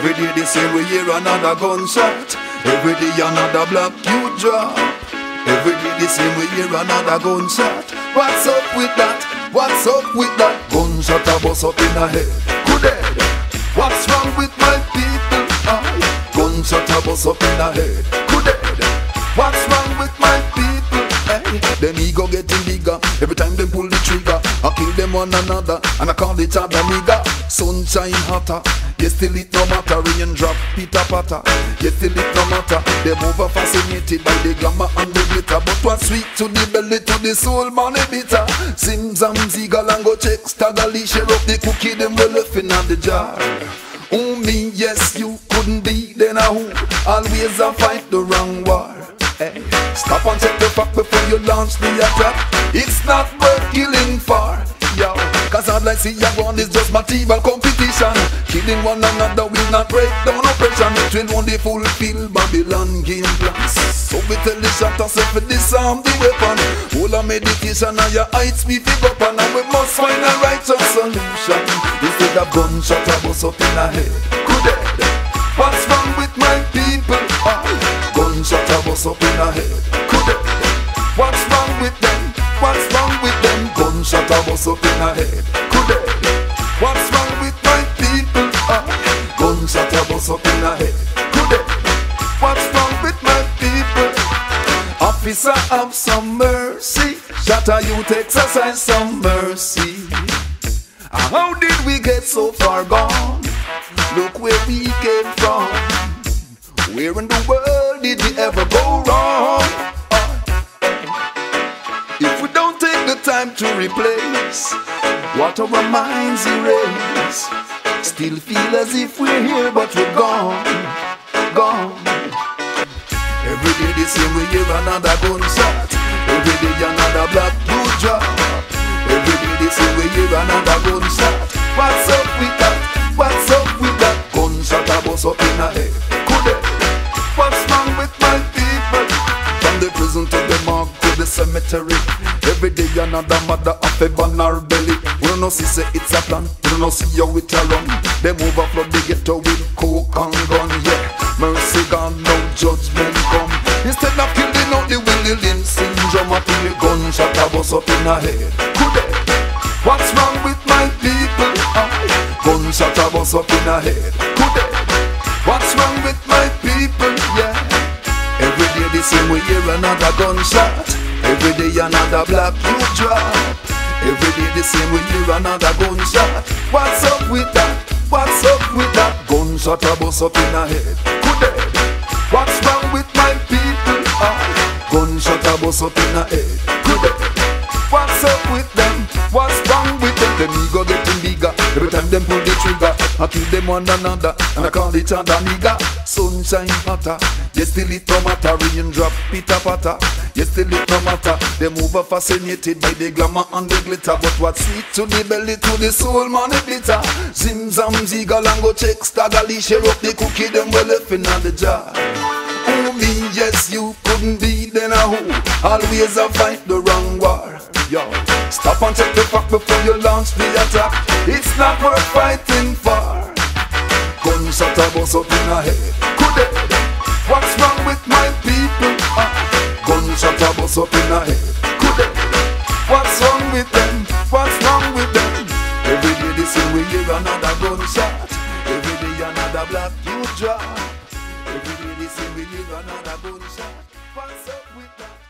Every day the same, we hear another gunshot. Every day another black you drop. Every day the same, we hear another gunshot. What's up with that? What's up with that? Gunshot a bust up in the head. Good head. What's wrong with my people? Gunshot a bust up in the head. Good head. What's wrong with my people? Them ego getting bigger every time they pull the trigger. I kill them one another and I call each other nigga. Sunshine hotter, yes still it no matter. Rain drop, pitter patter, yes still it no matter. Them over fascinated by the glamour and the glitter. But what's sweet to the belly, to the soul, money bitter. Sims and Zigal and go check Staggerly. Share up the cookie, them well left in the jar. Oh me, yes you couldn't be, then a who? Always a fight the wrong war. Hey, stop and check the fact before you launch the attack. It's not worth killing for, yo. Cause I'd like see ya one is just material competition. Killing one another will not break down oppression. It will only fulfill Babylon game plans. So we tell the shot ourselves to disarm the weapon. All our meditation and your heights we figure up. And we must find a righteous solution. Instead of gunshot a bust up in the head. Good head. What's wrong with my people? Gunshot a bust up in the head. Good head. What's wrong with them? What's wrong with them? Gunshot a bust up in the head. Good head. What's wrong with my people? Gunshot a bust up in the head. Good head. What's wrong with my people? Officer, have some mercy. Shut a youth, exercise some mercy. How did we get so far gone? Look where we came from. Where in the world did we ever go wrong? If we don't take the time to replace what our minds erase, still feel as if we're here but we're gone, gone. Every day the same, we hear another gunshot. Every day another black blue drop. Every day the same, we hear another gunshot. What's up with that? What's up with that? Gunshot a bust up in the head. Good head. What's wrong with my people? From the prison to the morgue to the cemetery. Every day another mother of a ban her belly. We don't know see say it's a plan. We don't know see how it a run. Them overflow the ghetto with coke and gun. Yeah, mercy gone, no judgment come. Instead of killing out the Willie Lynn syndrome, I feel the gunshot a bust up in the head. Good head. What's wrong with my people? Gunshot a bust up in the head. Good head. What's wrong with my people? Yeah. Every day the same, we hear another gunshot. Every day another black you drop. Every day the same, we hear another gunshot. What's up with that? What's up with that? Gunshot a bust up in the head. Good head. What's wrong with my people? Gunshot a bust up in the head. Good head. What's up with them? What's wrong with them? Them ego getting bigger every time them pull the trigger. I kill them one another and I call each other nigga. Sunshine hotter, yes still it no matter. Rain drop, pitter patter, yes still it no matter. Them over fascinated by the glamour and the glitter. But what's sweet to the belly, to the soul, money bitter. Zim zam zigal and go check Staggerly. Share up the cookie, them well left in the jar. Oh me, yes you couldn't be, then a who? Always a fight the wrong war. Yo, stop and check the fact before you launch the attack. It's not worth fighting for. Gunshot a bust up in the head. Good head. What's wrong with my people? Gunshot a bust up in the head. Good head. What's wrong with them? What's wrong with them? Every day the same, we hear another gunshot. Every day another black you drop. Every day the same, we hear another gunshot. What's up with that?